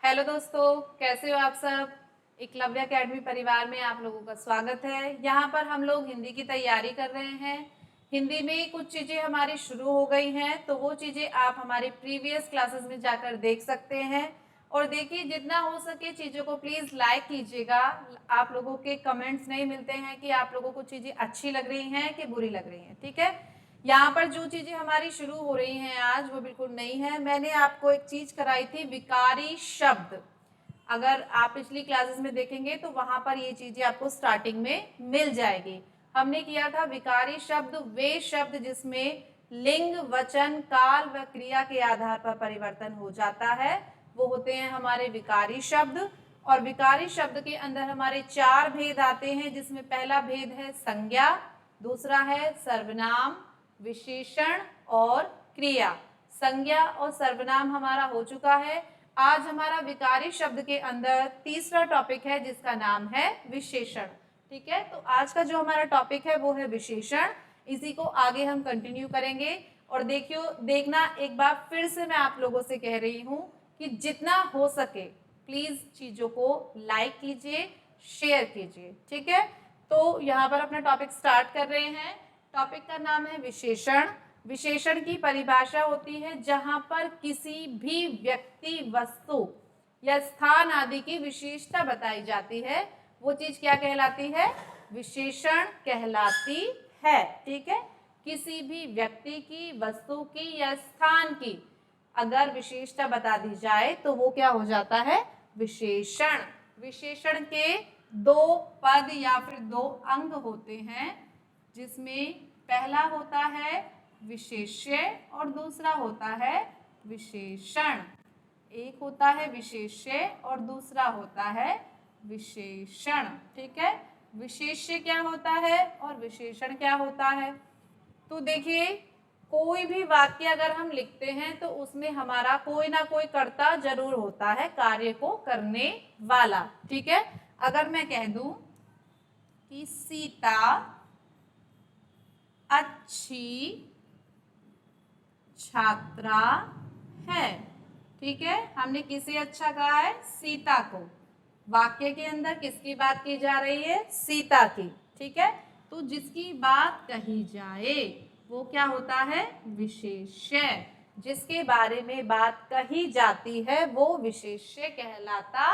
Hello दोस्तों, कैसे हो आप सब। एकलव्य एकेडमी परिवार में आप लोगों का स्वागत है। यहाँ पर हम लोग हिंदी की तैयारी कर रहे हैं। हिंदी में कुछ चीज़ें हमारी शुरू हो गई हैं, तो वो चीज़ें आप हमारी प्रीवियस क्लासेस में जाकर देख सकते हैं। और देखिए, जितना हो सके चीज़ों को प्लीज़ लाइक कीजिएगा। आप लोगों के कमेंट्स नहीं मिलते हैं कि आप लोगों को चीज़ें अच्छी लग रही हैं कि बुरी लग रही हैं। ठीक है, यहाँ पर जो चीजें हमारी शुरू हो रही हैं आज, वो बिल्कुल नई है। मैंने आपको एक चीज कराई थी, विकारी शब्द। अगर आप पिछली क्लासेस में देखेंगे तो वहां पर ये चीजें आपको स्टार्टिंग में मिल जाएगी। हमने किया था विकारी शब्द वे शब्द जिसमें लिंग, वचन, काल व क्रिया के आधार पर परिवर्तन हो जाता है, वो होते हैं हमारे विकारी शब्द। और विकारी शब्द के अंदर हमारे 4 भेद आते हैं, जिसमें पहला भेद है संज्ञा, दूसरा है सर्वनाम, विशेषण और क्रिया। संज्ञा और सर्वनाम हमारा हो चुका है। आज हमारा विकारी शब्द के अंदर तीसरा टॉपिक है, जिसका नाम है विशेषण। ठीक है, तो आज का जो हमारा टॉपिक है वो है विशेषण। इसी को आगे हम कंटिन्यू करेंगे। और देखियो, देखना, एक बार फिर से मैं आप लोगों से कह रही हूँ कि जितना हो सके प्लीज चीजों को लाइक कीजिए, शेयर कीजिए। ठीक है, तो यहाँ पर अपना टॉपिक स्टार्ट कर रहे हैं। टॉपिक का नाम है विशेषण। विशेषण की परिभाषा होती है जहां पर किसी भी व्यक्ति, वस्तु या स्थान आदि की विशेषता बताई जाती है, वो चीज क्या कहलाती है? विशेषण कहलाती है। ठीक है, किसी भी व्यक्ति की, वस्तु की या स्थान की अगर विशेषता बता दी जाए तो वो क्या हो जाता है? विशेषण। विशेषण के 2 पद या फिर 2 अंग होते हैं, जिसमें पहला होता है विशेष्य और दूसरा होता है विशेषण। एक होता है विशेष्य और दूसरा होता है विशेषण। ठीक है, विशेष्य क्या होता है और विशेषण क्या होता है? तो देखिए, कोई भी वाक्य अगर हम लिखते हैं तो उसमें हमारा कोई ना कोई कर्ता जरूर होता है, कार्य को करने वाला। ठीक है, अगर मैं कह दूं कि सीता अच्छी छात्रा है। ठीक है, हमने किसे अच्छा कहा है? सीता को। वाक्य के अंदर किसकी बात की जा रही है? सीता की। ठीक है, तो जिसकी बात कही जाए वो क्या होता है? विशेष्य। जिसके बारे में बात कही जाती है वो विशेष्य कहलाता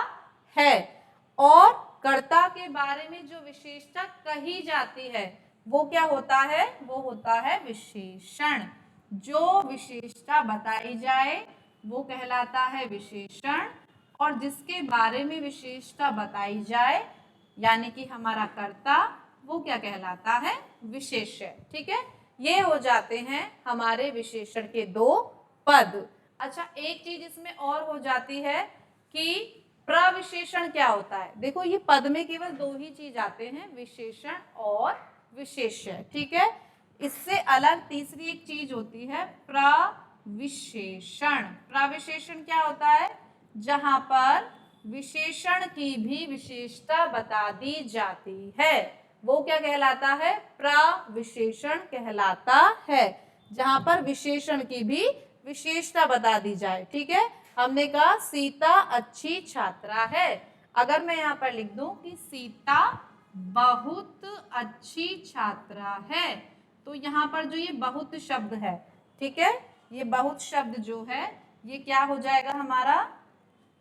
है। और कर्ता के बारे में जो विशेषता कही जाती है वो क्या होता है? वो होता है विशेषण। जो विशेषता बताई जाए वो कहलाता है विशेषण, और जिसके बारे में विशेषता बताई जाए यानी कि हमारा कर्ता, वो क्या कहलाता है? विशेष्य। ठीक है, ये हो जाते हैं हमारे विशेषण के 2 पद। अच्छा, एक चीज इसमें और हो जाती है कि प्रविशेषण क्या होता है। देखो, ये पद में केवल 2 ही चीज आते हैं, विशेषण और विशेष्य। ठीक है, इससे अलग तीसरी एक चीज होती है प्रविशेषण। प्रविशेषण क्या होता है? जहां पर विशेषण की भी विशेषता बता दी जाती है, वो क्या कहलाता है? प्रविशेषण कहलाता है, जहां पर विशेषण की भी विशेषता बता दी जाए। ठीक है, हमने कहा सीता अच्छी छात्रा है। अगर मैं यहाँ पर लिख दूं कि सीता बहुत अच्छी छात्रा है, तो यहाँ पर जो ये बहुत शब्द है, ठीक है, ये बहुत शब्द जो है ये क्या हो जाएगा हमारा?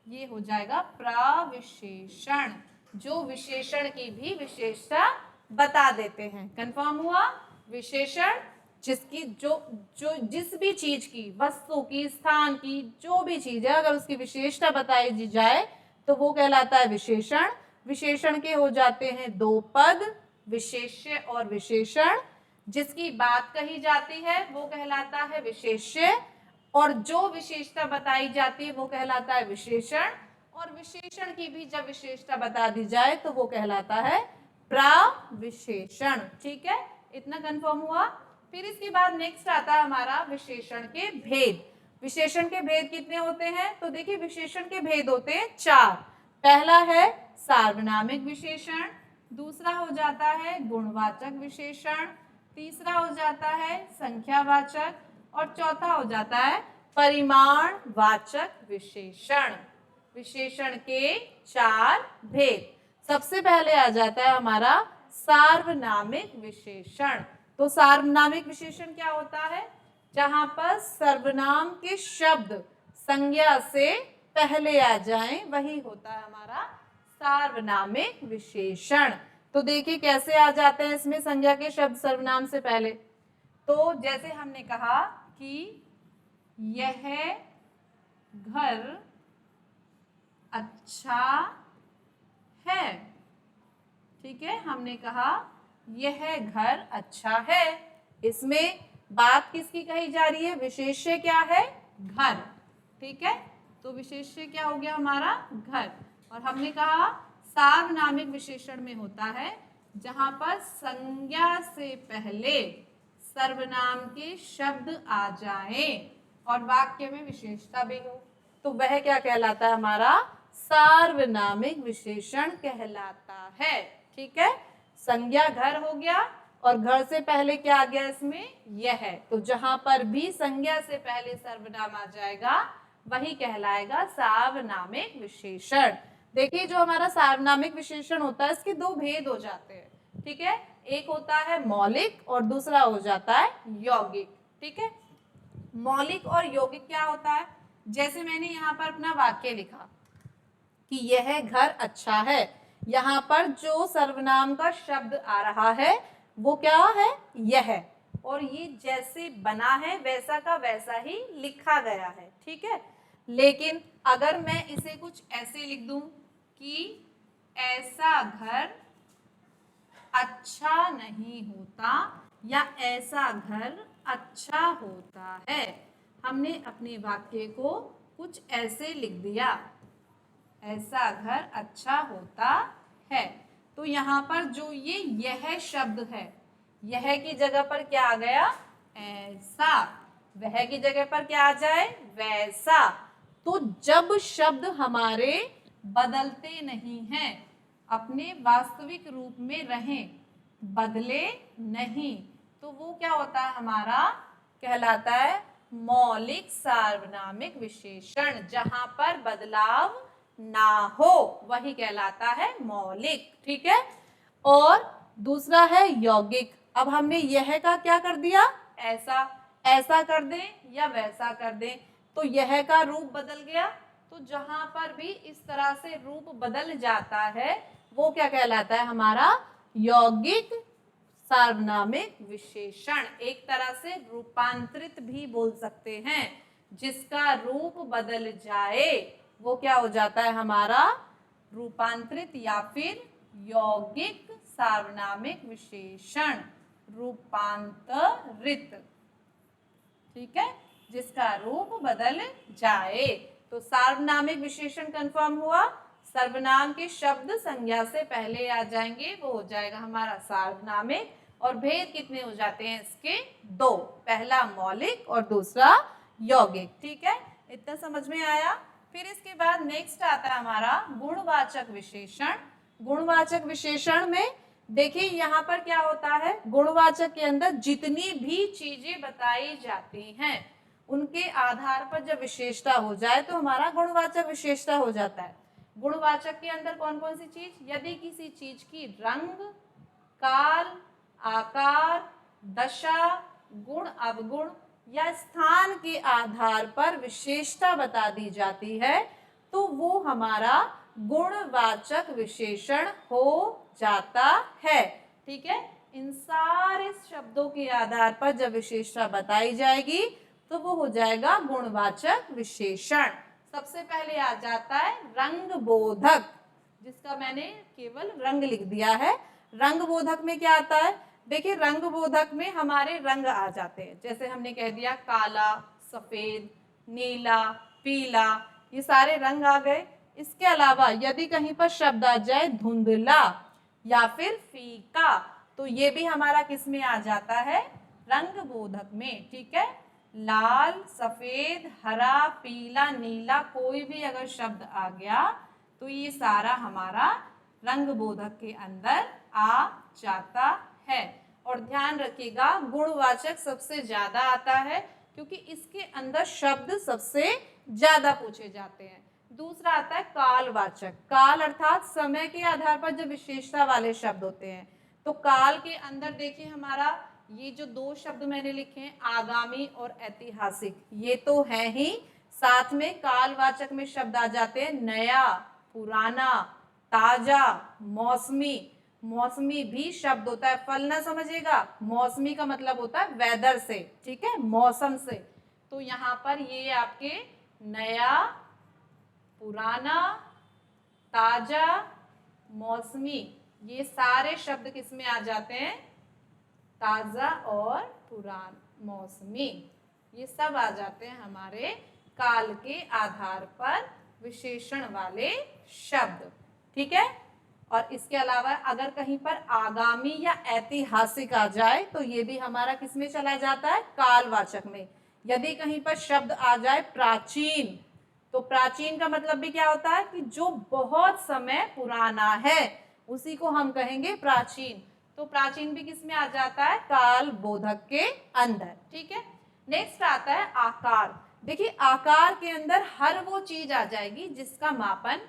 ये हो जाएगा प्रविशेषण, जो विशेषण की भी विशेषता बता देते हैं। कंफर्म हुआ? विशेषण जिसकी जो जो जिस भी चीज की, वस्तु की, स्थान की, जो भी चीज है अगर उसकी विशेषता बताई दी जाए तो वो कहलाता है विशेषण। विशेषण के हो जाते हैं 2 पद, विशेष्य और विशेषण। जिसकी बात कही जाती है वो कहलाता है विशेष्य, और जो विशेषता बताई जाती है वो कहलाता है विशेषण, और विशेषण की भी जब विशेषता बता दी जाए तो वो कहलाता है प्रविशेषण। ठीक है, इतना कंफर्म हुआ। फिर इसके बाद नेक्स्ट आता है हमारा विशेषण के भेद। विशेषण के भेद कितने होते हैं? तो देखिए, विशेषण के भेद होते हैं 4। पहला है सार्वनामिक विशेषण, दूसरा हो जाता है गुणवाचक विशेषण, तीसरा हो जाता है संख्यावाचक, और चौथा हो जाता है परिमाणवाचक विशेषण। विशेषण के 4 भेद। सबसे पहले आ जाता है हमारा सार्वनामिक विशेषण। तो सार्वनामिक विशेषण क्या होता है? जहां पर सर्वनाम के शब्द संज्ञा से पहले आ जाएं, वही होता है हमारा सार्वनामिक विशेषण। तो देखिए कैसे आ जाते हैं इसमें संज्ञा के शब्द सर्वनाम से पहले। तो जैसे हमने कहा कि यह घर अच्छा है, ठीक है, हमने कहा यह घर अच्छा है। इसमें बात किसकी कही जा रही है? विशेष्य क्या है? घर, ठीक है। तो विशेष्य क्या हो गया हमारा? घर। और हमने कहा सार्वनामिक विशेषण में होता है जहां पर संज्ञा से पहले सर्वनाम के शब्द आ जाएं और वाक्य में विशेषता भी हो, तो वह क्या कहलाता है? हमारा सार्वनामिक विशेषण कहलाता है, ठीक है। संज्ञा घर हो गया और घर से पहले क्या आ गया इसमें? यह। तो जहां पर भी संज्ञा से पहले सर्वनाम आ जाएगा वही कहलाएगा सार्वनामिक विशेषण। देखिए जो हमारा सार्वनामिक विशेषण होता है इसके 2 भेद हो जाते हैं, ठीक है। एक होता है मौलिक और दूसरा हो जाता है यौगिक, ठीक है। मौलिक और यौगिक क्या होता है? जैसे मैंने यहाँ पर अपना वाक्य लिखा कि यह घर अच्छा है, यहाँ पर जो सर्वनाम का शब्द आ रहा है वो क्या है? यह। और ये जैसे बना है वैसा का वैसा ही लिखा गया है, ठीक है। लेकिन अगर मैं इसे कुछ ऐसे लिख दूं कि ऐसा घर अच्छा नहीं होता या ऐसा घर अच्छा होता है, हमने अपने वाक्य को कुछ ऐसे लिख दिया, ऐसा घर अच्छा होता है। तो यहाँ पर जो ये यह शब्द है, यह की जगह पर क्या आ गया? ऐसा। वह की जगह पर क्या आ जाए? वैसा। तो जब शब्द हमारे बदलते नहीं हैं, अपने वास्तविक रूप में रहें, बदले नहीं, तो वो क्या होता है हमारा? कहलाता है मौलिक सार्वनामिक विशेषण। जहां पर बदलाव ना हो वही कहलाता है मौलिक, ठीक है। और दूसरा है यौगिक। अब हमने यह का क्या कर दिया? ऐसा। ऐसा कर दें या वैसा कर दें, तो यह का रूप बदल गया। तो जहां पर भी इस तरह से रूप बदल जाता है वो क्या कहलाता है? हमारा यौगिक सार्वनामिक विशेषण। एक तरह से रूपांतरित भी बोल सकते हैं। जिसका रूप बदल जाए वो क्या हो जाता है? हमारा रूपांतरित या फिर यौगिक सार्वनामिक विशेषण। रूपांतरित, ठीक है, जिसका रूप बदल जाए। तो सार्वनामिक विशेषण कंफर्म हुआ। सर्वनाम के शब्द संज्ञा से पहले आ जाएंगे, वो हो जाएगा हमारा सार्वनामिक। और भेद कितने हो जाते हैं इसके? 2, पहला मौलिक और दूसरा यौगिक, ठीक है। इतना समझ में आया। फिर इसके बाद नेक्स्ट आता है हमारा गुणवाचक विशेषण। गुणवाचक विशेषण में देखिए यहाँ पर क्या होता है? गुणवाचक के अंदर जितनी भी चीजें बताई जाती हैं उनके आधार पर जब विशेषता हो जाए तो हमारा गुणवाचक विशेषता हो जाता है। गुणवाचक के अंदर कौन कौन सी चीज? यदि किसी चीज की रंग, काल, आकार, दशा, गुण अवगुण या स्थान के आधार पर विशेषता बता दी जाती है तो वो हमारा गुणवाचक विशेषण हो जाता है, ठीक है। इन सारे शब्दों के आधार पर जब विशेषता बताई जाएगी तो वो हो जाएगा गुणवाचक विशेषण। सबसे पहले आ जाता है रंग बोधक, जिसका मैंने केवल रंग लिख दिया है। रंग बोधक में क्या आता है? देखिए रंग बोधक में हमारे रंग आ जाते हैं, जैसे हमने कह दिया काला, सफेद, नीला, पीला, ये सारे रंग आ गए। इसके अलावा यदि कहीं पर शब्द आ जाए धुंधला या फिर फीका तो ये भी हमारा किस में आ जाता है? रंग बोधक में, ठीक है। लाल, सफेद, हरा, पीला, नीला कोई भी अगर शब्द आ गया तो ये सारा हमारा रंग बोधक के अंदर आ जाता है। और ध्यान रखिएगा गुणवाचक सबसे ज्यादा आता है क्योंकि इसके अंदर शब्द सबसे ज्यादा पूछे जाते हैं। दूसरा आता है कालवाचक। काल अर्थात समय के आधार पर जो विशेषता वाले शब्द होते हैं। तो काल के अंदर देखिए हमारा ये जो दो शब्द मैंने लिखे हैं, आगामी और ऐतिहासिक, ये तो है ही। साथ में कालवाचक में शब्द आ जाते हैं नया, पुराना, ताजा, मौसमी। मौसमी भी शब्द होता है, फल ना समझिएगा, मौसमी का मतलब होता है वेदर से, ठीक है, मौसम से। तो यहाँ पर ये आपके नया, पुराना, ताजा, मौसमी, ये सारे शब्द किस में आ जाते हैं? ताजा और पुरान, मौसमी, ये सब आ जाते हैं हमारे काल के आधार पर विशेषण वाले शब्द, ठीक है। और इसके अलावा अगर कहीं पर आगामी या ऐतिहासिक आ जाए तो ये भी हमारा किस में चला जाता है? कालवाचक में। यदि कहीं पर शब्द आ जाए प्राचीन, तो प्राचीन का मतलब भी क्या होता है कि जो बहुत समय पुराना है, उसी को हम कहेंगे प्राचीन। तो प्राचीन भी किस में आ जाता है? काल बोधक के अंदर, ठीक है। नेक्स्ट आता है आकार। देखिए आकार के अंदर हर वो चीज आ जाएगी जिसका मापन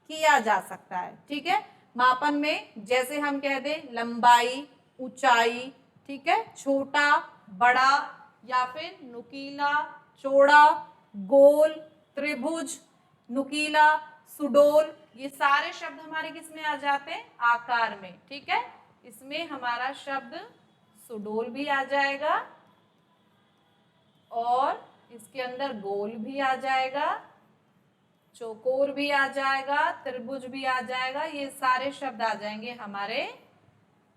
किया जा सकता है, ठीक है। मापन में जैसे हम कह दें लंबाई, ऊंचाई, ठीक है, छोटा, बड़ा, या फिर नुकीला, चौड़ा, गोल, त्रिभुज, नुकीला, सुडोल, ये सारे शब्द हमारे किस में आ जाते हैं? आकार में, ठीक है। इसमें हमारा शब्द सुडोल भी आ जाएगा और इसके अंदर गोल भी आ जाएगा, चौकोर भी आ जाएगा, त्रिभुज भी आ जाएगा, ये सारे शब्द आ जाएंगे हमारे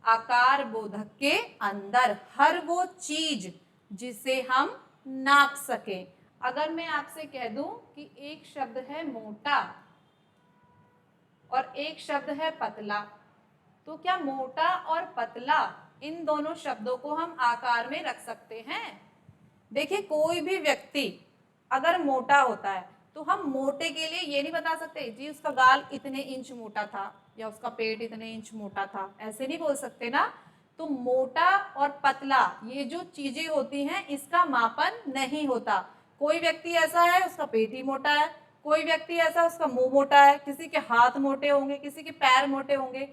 आकार बोधक के अंदर। हर वो चीज जिसे हम नाप सके। अगर मैं आपसे कह दूं कि एक शब्द है मोटा और एक शब्द है पतला, तो क्या मोटा और पतला इन दोनों शब्दों को हम आकार में रख सकते हैं? देखिए कोई भी व्यक्ति अगर मोटा होता है तो हम मोटे के लिए ये नहीं बता सकते जी उसका गाल इतने इंच मोटा था या उसका पेट इतने इंच मोटा था, ऐसे नहीं बोल सकते ना। तो मोटा और पतला ये जो चीजें होती हैं इसका मापन नहीं होता। कोई व्यक्ति ऐसा है उसका पेट ही मोटा है, कोई व्यक्ति ऐसा उसका मुंह मोटा है, किसी के हाथ मोटे होंगे, किसी के पैर मोटे होंगे।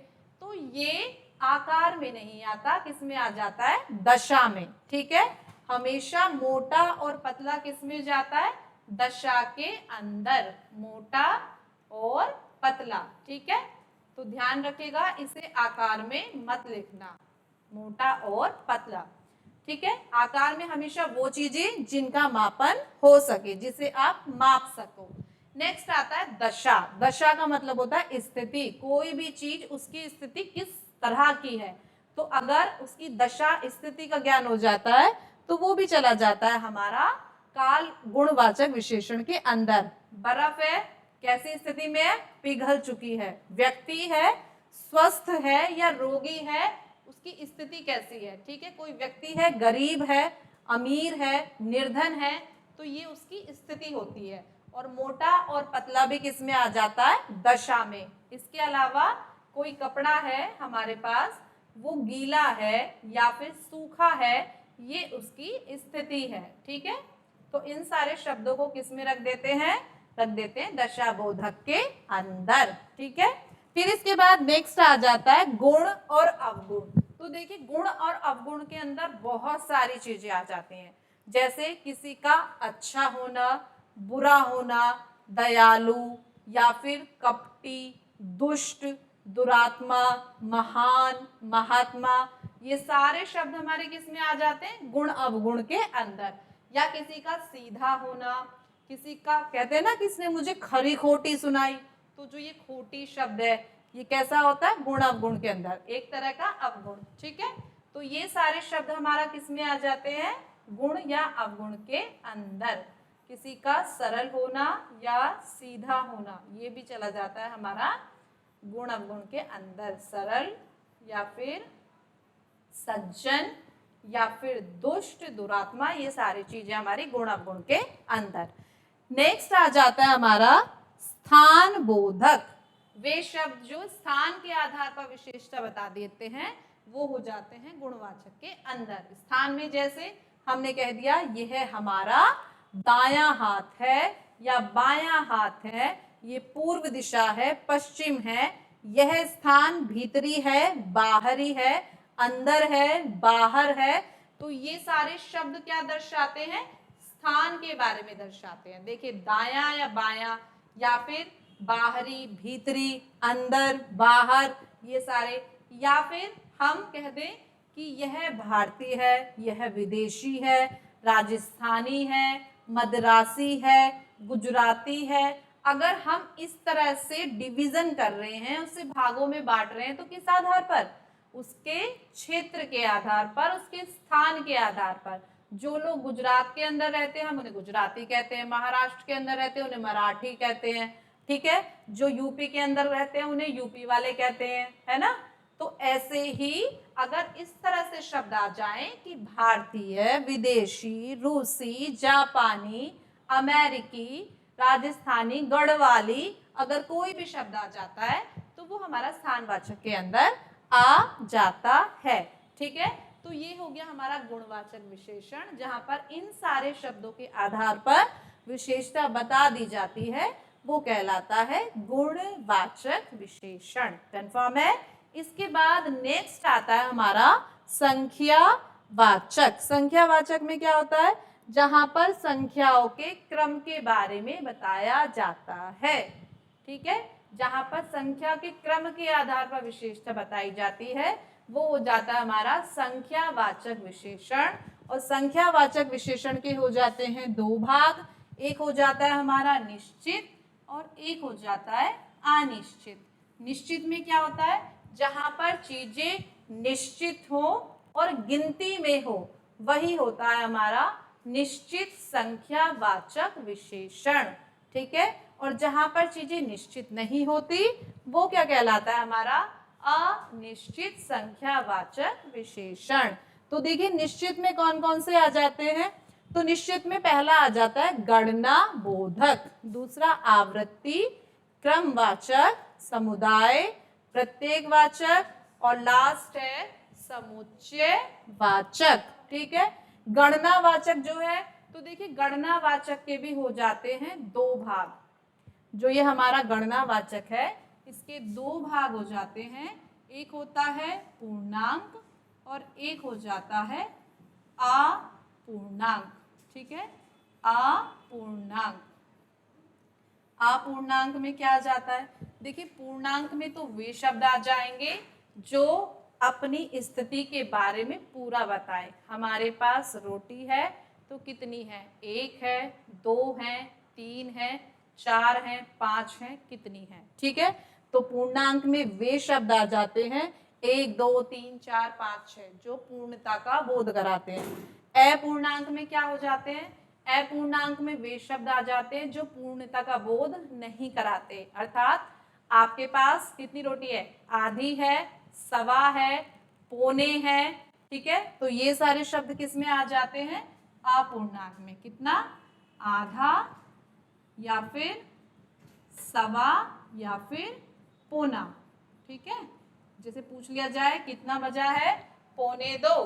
तो ये आकार में नहीं आता, किस में आ जाता है? दशा में, ठीक है। हमेशा मोटा और पतला किस में जाता है? दशा के अंदर, मोटा और पतला, ठीक है। तो ध्यान रखिएगा, इसे आकार में मत लिखना, मोटा और पतला, ठीक है। आकार में हमेशा वो चीजें जिनका मापन हो सके, जिसे आप माप सको। नेक्स्ट आता है दशा। दशा का मतलब होता है स्थिति, कोई भी चीज उसकी स्थिति किस तरह की है। तो अगर उसकी दशा स्थिति का ज्ञान हो जाता है तो वो भी चला जाता है हमारा काल गुणवाचक विशेषण के अंदर। बर्फ है, कैसी स्थिति में है? पिघल चुकी है। व्यक्ति है, स्वस्थ है या रोगी है, उसकी स्थिति कैसी है, ठीक है। कोई व्यक्ति है गरीब है, अमीर है, निर्धन है, तो ये उसकी स्थिति होती है। और मोटा और पतला भी किस में आ जाता है? दशा में। इसके अलावा कोई कपड़ा है हमारे पास, वो गीला है या फिर सूखा है, ये उसकी स्थिति है, ठीक है। तो इन सारे शब्दों को किस में रख देते हैं? रख देते हैं दशा बोधक के अंदर, ठीक है। फिर इसके बाद नेक्स्ट आ जाता है गुण और अवगुण। तो देखिए गुण और अवगुण के अंदर बहुत सारी चीजें आ जाती हैं, जैसे किसी का अच्छा होना, बुरा होना, दयालु या फिर कपटी, दुष्ट, दुरात्मा, महान, महात्मा, ये सारे शब्द हमारे किस में आ जाते हैं? गुण अवगुण के अंदर। या किसी का सीधा होना, किसी का कहते हैं ना किसने मुझे खरी खोटी सुनाई, तो जो ये खोटी शब्द है ये कैसा होता है? गुण अवगुण के अंदर, एक तरह का अवगुण, ठीक है। तो ये सारे शब्द हमारा किस में आ जाते हैं? गुण या अवगुण के अंदर। किसी का सरल होना या सीधा होना, ये भी चला जाता है हमारा गुण अवगुण के अंदर। सरल या फिर सज्जन या फिर दुष्ट, दुरात्मा, ये सारी चीजें हमारी गुण अवगुण के अंदर। नेक्स्ट आ जाता है हमारा स्थान बोधक। वे शब्द जो स्थान के आधार पर विशेषता बता देते हैं वो हो जाते हैं गुणवाचक के अंदर। स्थान में जैसे हमने कह दिया यह हमारा दायां हाथ है, या बायां हाथ है, ये पूर्व दिशा है, पश्चिम है, यह स्थान भीतरी है, बाहरी है, अंदर है, बाहर है। तो ये सारे शब्द क्या दर्शाते हैं? स्थान के बारे में दर्शाते हैं। देखिए, दायां या बायां, या फिर बाहरी, भीतरी, अंदर, बाहर, ये सारे। या फिर हम कह दें कि यह भारतीय है, यह विदेशी है, राजस्थानी है, मद्रासी है, गुजराती है। अगर हम इस तरह से डिवीजन कर रहे हैं, उसे भागों में बांट रहे हैं, तो किस आधार पर? उसके क्षेत्र के आधार पर, उसके स्थान के आधार पर। जो लोग गुजरात के अंदर रहते हैं, हम उन्हें गुजराती कहते हैं। महाराष्ट्र के अंदर रहते हैं, उन्हें मराठी कहते हैं। ठीक है, जो यूपी के अंदर रहते हैं, उन्हें यूपी वाले कहते हैं, है ना। तो ऐसे ही अगर इस तरह से शब्द आ जाएं कि भारतीय, विदेशी, रूसी, जापानी, अमेरिकी, राजस्थानी, गढ़वाली, अगर कोई भी शब्द आ जाता है तो वो हमारा स्थानवाचक के अंदर आ जाता है। ठीक है, तो ये हो गया हमारा गुणवाचक विशेषण, जहां पर इन सारे शब्दों के आधार पर विशेषता बता दी जाती है, वो कहलाता है गुणवाचक विशेषण। कंफर्म है? इसके बाद नेक्स्ट आता है हमारा संख्यावाचक। संख्यावाचक में क्या होता है? जहां पर संख्याओं के क्रम के बारे में बताया जाता है। ठीक है, जहां पर संख्या के क्रम के आधार पर विशेषता बताई जाती है, वो हो जाता है हमारा संख्यावाचक विशेषण। और संख्यावाचक विशेषण के हो जाते हैं दो भाग। एक हो जाता है हमारा निश्चित और एक हो जाता है अनिश्चित। निश्चित में क्या होता है? जहां पर चीजें निश्चित हो और गिनती में हो, वही होता है हमारा निश्चित संख्यावाचक विशेषण। ठीक है, और जहां पर चीजें निश्चित नहीं होती, वो क्या कहलाता है? हमारा अनिश्चित संख्यावाचक विशेषण। तो देखिए, निश्चित में कौन कौन से आ जाते हैं? तो निश्चित में पहला आ जाता है गणना बोधक, दूसरा आवृत्ति, क्रमवाचक, समुदाय, प्रत्येकवाचक, और लास्ट है समुच्चयवाचक। ठीक है, गणनावाचक जो है, तो देखिए गणनावाचक के भी हो जाते हैं दो भाग। जो ये हमारा गणनावाचक है, इसके दो भाग हो जाते हैं। एक होता है पूर्णांक और एक हो जाता है अपूर्णांक। ठीक है, अपूर्णांक। अपूर्णांक में क्या आ जाता है? देखिए, पूर्णांक में तो वे शब्द आ जाएंगे जो अपनी स्थिति के बारे में पूरा बताए। हमारे पास रोटी है तो कितनी है? एक है, दो है, तीन है, चार है, पांच है, कितनी है? ठीक है, तो पूर्णांक में वे शब्द आ जाते हैं एक, दो, तीन, चार, पांच, छह, जो पूर्णता का बोध कराते हैं। अपूर्णांक में क्या हो जाते हैं? अपूर्णांक में वे शब्द आ जाते हैं जो पूर्णता का बोध नहीं कराते। अर्थात आपके पास कितनी रोटी है? आधी है, सवा है, पौने है। ठीक है, तो ये सारे शब्द किस में आ जाते हैं? अपूर्णांक में। कितना? आधा या फिर सवा या फिर पौना। ठीक है, जैसे पूछ लिया जाए कितना बजा है? पौने दो,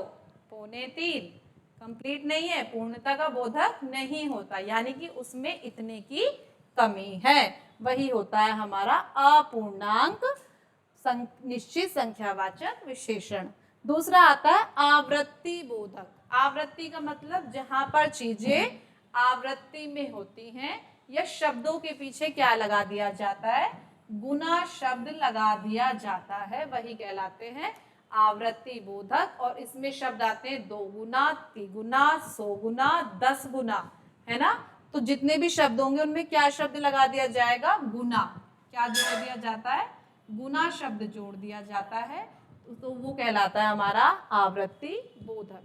पौने तीन, कंप्लीट नहीं है, पूर्णता का बोधक नहीं होता, यानी कि उसमें इतने की कमी है, वही होता है हमारा अपूर्णांक निश्चित संख्यावाचक विशेषण। दूसरा आता है आवृत्ति बोधक। आवृत्ति का मतलब जहां पर चीजें आवृत्ति में होती हैं या शब्दों के पीछे क्या लगा दिया जाता है? गुना शब्द लगा दिया जाता है, वही कहलाते हैं आवृत्ति बोधक। और इसमें शब्द आते हैं दो गुना, तिगुना, सौ गुना, 10 गुना, है ना। तो जितने भी शब्द होंगे उनमें क्या शब्द लगा दिया जाएगा? गुना। क्या जोड़ दिया जाता है? गुना शब्द जोड़ दिया जाता है, तो वो कहलाता है हमारा आवृत्ति बोधक।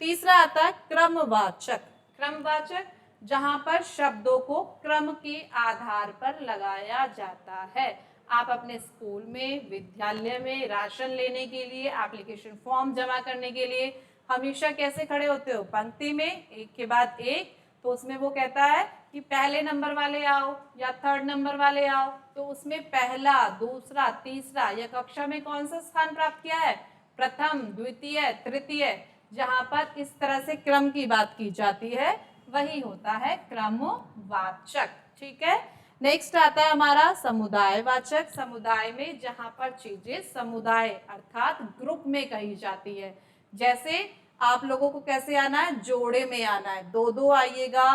तीसरा आता है क्रमवाचक। क्रमवाचक जहां पर शब्दों को क्रम के आधार पर लगाया जाता है। आप अपने स्कूल में, विद्यालय में राशन लेने के लिए, एप्लीकेशन फॉर्म जमा करने के लिए हमेशा कैसे खड़े होते हो? पंक्ति में, एक के बाद एक। तो उसमें वो कहता है कि पहले नंबर वाले आओ या थर्ड नंबर वाले आओ, तो उसमें पहला, दूसरा, तीसरा या कक्षा में कौन सा स्थान प्राप्त किया है? प्रथम, द्वितीय, तृतीय। जहां पर इस तरह से क्रम की बात की जाती है, वही होता है क्रमवाचक। ठीक है। नेक्स्ट आता है हमारा समुदायवाचक। समुदाय में जहां पर चीजें समुदाय अर्थात ग्रुप में कही जाती है। जैसे आप लोगों को कैसे आना है, जोड़े में आना है, दो दो आइएगा,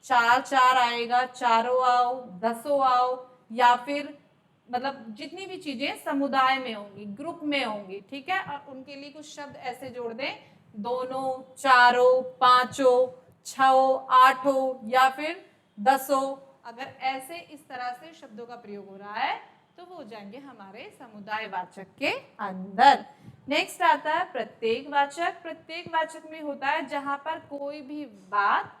चार चार आएगा, चारों आओ, दसों आओ, या फिर मतलब जितनी भी चीजें समुदाय में होंगी, ग्रुप में होंगी, ठीक है। और उनके लिए कुछ शब्द ऐसे जोड़ दें, दोनों, चारों, पांचों, छओ, आठों या फिर दसों। अगर ऐसे इस तरह से शब्दों का प्रयोग हो रहा है तो वो हो जाएंगे हमारे समुदायवाचक के अंदर। नेक्स्ट आता है प्रत्येकवाचक। प्रत्येकवाचक में होता है जहां पर कोई भी बात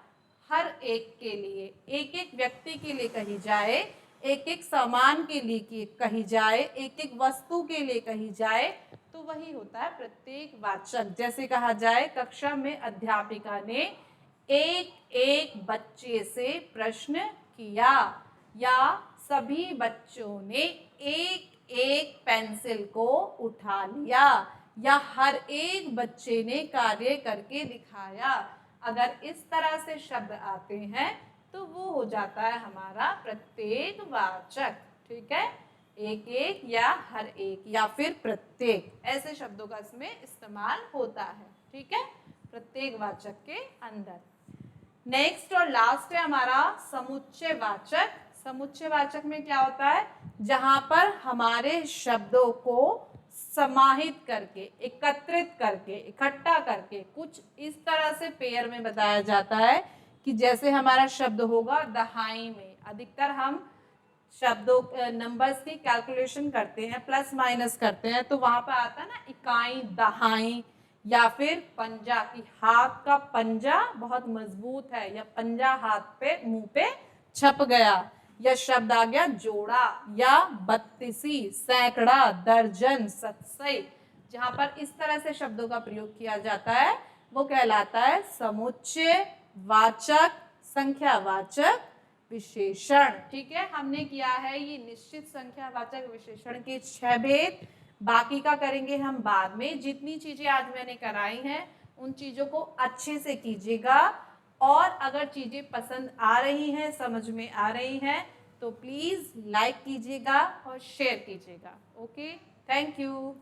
हर एक के लिए, एक एक व्यक्ति के लिए कही जाए, एक एक सामान के लिए कही जाए, एक एक वस्तु के लिए कही जाए, तो वही होता है प्रत्येकवाचक। जैसे कहा जाए, कक्षा में अध्यापिका ने एक एक बच्चे से प्रश्न किया, या सभी बच्चों ने एक एक पेंसिल को उठा लिया, या हर एक बच्चे ने कार्य करके दिखाया। अगर इस तरह से शब्द आते हैं तो वो हो जाता है हमारा प्रत्येकवाचक, ठीक है। एक एक या हर एक या फिर प्रत्येक, ऐसे शब्दों का इसमें इस्तेमाल होता है, ठीक है, प्रत्येकवाचक के अंदर। नेक्स्ट और लास्ट है हमारा समुच्चयवाचक। समुच्चयवाचक में क्या होता है, जहां पर हमारे शब्दों को समाहित करके, एकत्रित करके, इकट्ठा करके कुछ इस तरह से पेयर में बताया जाता है कि जैसे हमारा शब्द होगा दहाई में, अधिकतर हम शब्दों नंबर्स की कैलकुलेशन करते हैं, प्लस माइनस करते हैं, तो वहां पर आता है ना इकाई, दहाई, या फिर पंजा की हाथ का पंजा बहुत मजबूत है, या पंजा हाथ पे मुंह पे छप गया, या शब्द आ गया जोड़ा, या बत्तीसी, सैकड़ा, दर्जन, सतसई। जहां पर इस तरह से शब्दों का प्रयोग किया जाता है वो कहलाता है समुच्चय वाचक, संख्यावाचक विशेषण, ठीक है। हमने किया है ये निश्चित संख्यावाचक विशेषण के 6 भेद, बाकी का करेंगे हम बाद में। जितनी चीजें आज मैंने कराई हैं उन चीजों को अच्छे से कीजिएगा, और अगर चीजें पसंद आ रही हैं, समझ में आ रही हैं, तो प्लीज लाइक कीजिएगा और शेयर कीजिएगा। Okay, thank you.